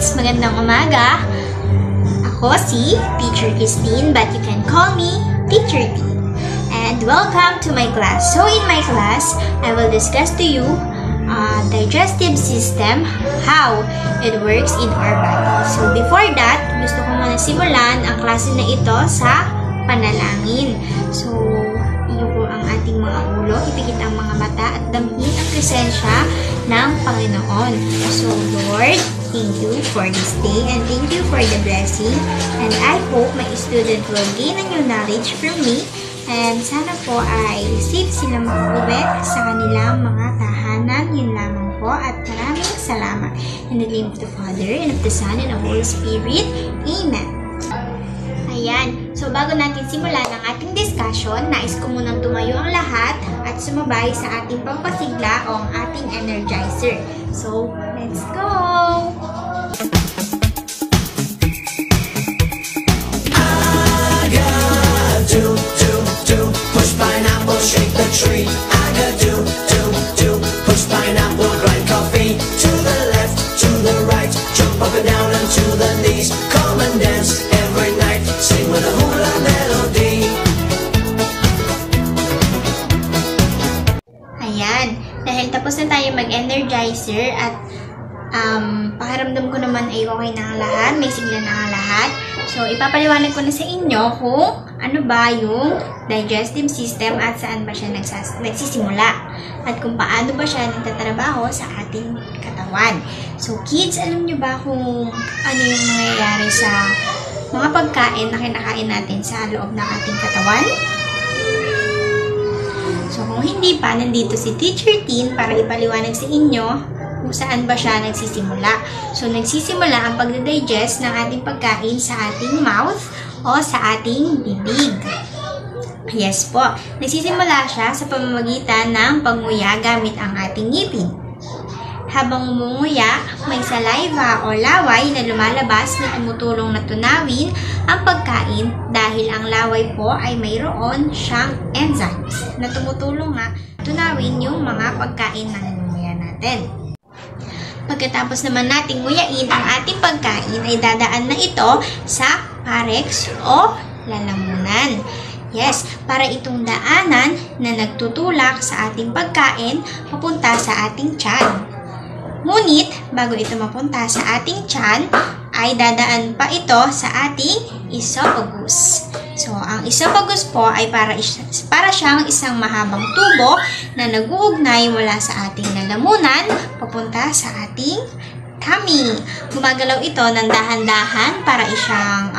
students! Magandang umaga! Ako si Teacher Christine, but you can call me Teacher T. And welcome to my class. So in my class, I will discuss to you digestive system, how it works in our body. So before that, gusto ko muna simulan ang klase na ito sa panalangin. So, iyo po ang ating mga ulo, ipikit ang mga mata at damhin ang presensya ng Panginoon. So, Lord, thank you for this day and thank you for the blessing. And I hope my student will gain a new knowledge from me. And sana po ay safe sila makauwi sa kanilang mga tahanan. Yun lamang po at maraming salamat. In the name of the Father, and of the Son, and of the Holy Spirit. Amen. Ayan. So, bago natin simulan ang ating discussion, nais ko munang tumayo ang lahat at sumabay sa ating pampasigla o ang ating energizer. So, let's go! Push pineapple, shake the tree. I got do, push pineapple, grind coffee. To the left, to the right, jump up and down and to the knees. Come and dance every night, sing with a hula melody. Ayan, dahil tapos na tayo mag-energizer at pakiramdam ko naman ay okay na ang lahat, may sigla na ang lahat. So, ipapaliwanag ko na sa inyo kung ano ba yung digestive system at saan ba siya nagsisimula at kung paano ba siya nagtatrabaho sa ating katawan. So, kids, alam nyo ba kung ano yung nangyayari sa mga pagkain na kinakain natin sa loob ng ating katawan? So, kung hindi pa, nandito si Teacher Tin para ipaliwanag sa inyo kung saan ba siya nagsisimula. So, nagsisimula ang pagdadigest ng ating pagkain sa ating mouth o sa ating bibig. Yes po. Nagsisimula siya sa pamamagitan ng panguya gamit ang ating ngipin. Habang umunguya, may saliva o laway na lumalabas na tumutulong na tunawin ang pagkain dahil ang laway po ay mayroon siyang enzymes na tumutulong nga tunawin yung mga pagkain na nangunguya natin. Pagkatapos naman nating nguyain ang ating pagkain ay dadaan na ito sa pharynx o lalamunan. Yes, para itong daanan na nagtutulak sa ating pagkain papunta sa ating tiyan. Ngunit, bago ito mapunta sa ating tiyan, ay dadaan pa ito sa ating esophagus. So, ang esophagus po ay para siyang isang mahabang tubo na nag-uugnay mula sa ating lalamunan papunta sa ating tummy. Gumagalaw ito ng dahan-dahan para isang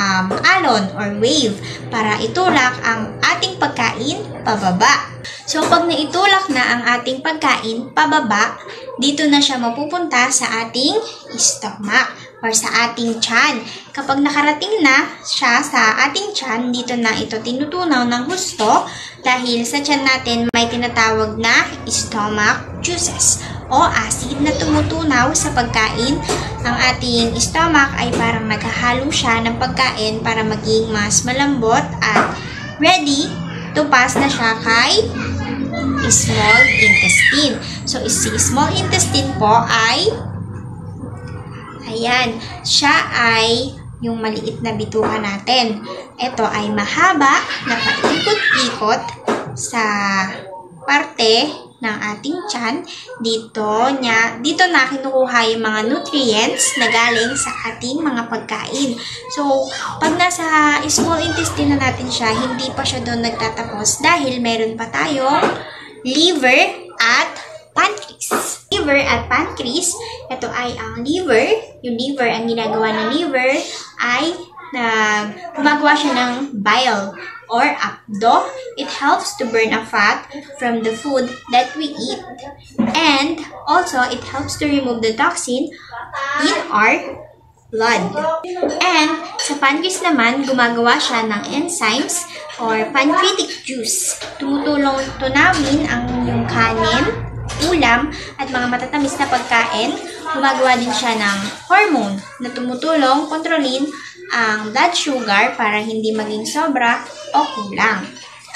alon or wave para itulak ang ating pagkain pababa. So, pag naitulak na ang ating pagkain pababa, dito na siya mapupunta sa ating stomach or sa ating tiyan. Kapag nakarating na siya sa ating tiyan, dito na ito tinutunaw ng husto dahil sa tiyan natin may tinatawag na stomach juices o acid na tumutunaw sa pagkain. Ang ating stomach ay parang naghahalo siya ng pagkain para maging mas malambot at ready to pass na siya kay small intestine. So, si small intestine po ay ayan, siya ay yung maliit na bituka natin. Ito ay mahaba na paikot-ikot sa parte ng ating tiyan. Dito na kinukuha yung mga nutrients na galing sa ating mga pagkain. So, pag nasa small intestine na natin siya, hindi pa siya doon nagtatapos dahil meron pa tayong liver at pancreas. Liver at pancreas, ito ay ang liver. Yung liver, ang ginagawa ng liver ay gumagawa siya ng bile or apdo. It helps to burn a fat from the food that we eat. And also, it helps to remove the toxin in our blood. And sa pancreas naman, gumagawa siya ng enzymes or pancreatic juice. Tumutulong tunawin ang yung kanin, ulam, at mga matatamis na pagkain. Gumagawa din siya ng hormone na tumutulong kontrolin ang blood sugar para hindi maging sobra o kulang.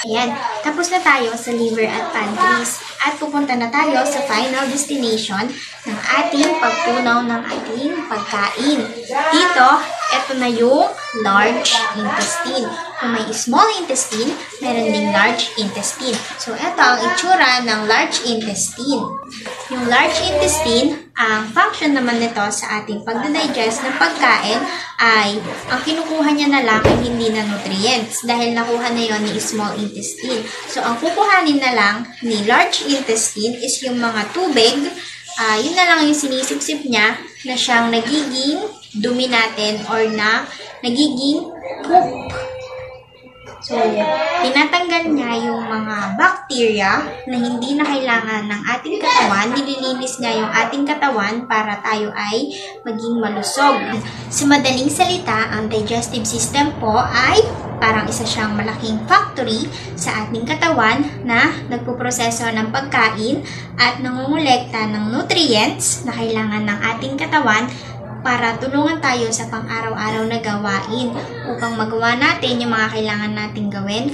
Ayan, tapos na tayo sa liver at pancreas. At pupunta na tayo sa final destination ng ating pagtunaw ng ating pagkain. Dito, ito na yung large intestine. Kung may small intestine, meron ding large intestine. So, ito ang itsura ng large intestine. Yung large intestine, ang function naman nito sa ating pagdadigest ng pagkain ay ang kinukuha niya na lang ay hindi na nutrients dahil nakuha na yon ni small intestine. So, ang kukuhanin na lang ni large intestine is yung mga tubig. Yun na lang yung sinisipsip niya na siyang nagiging dumi natin or na nagiging poop. So, tinatanggal niya yung mga bacteria na hindi na kailangan ng ating katawan. Nililinis niya yung ating katawan para tayo ay maging malusog. Sa madaling salita, ang digestive system po ay parang isa siyang malaking factory sa ating katawan na nagpuproseso ng pagkain at nangungulekta ng nutrients na kailangan ng ating katawan para tulungan tayo sa pang-araw-araw na gawain upang magawa natin yung mga kailangan nating gawin.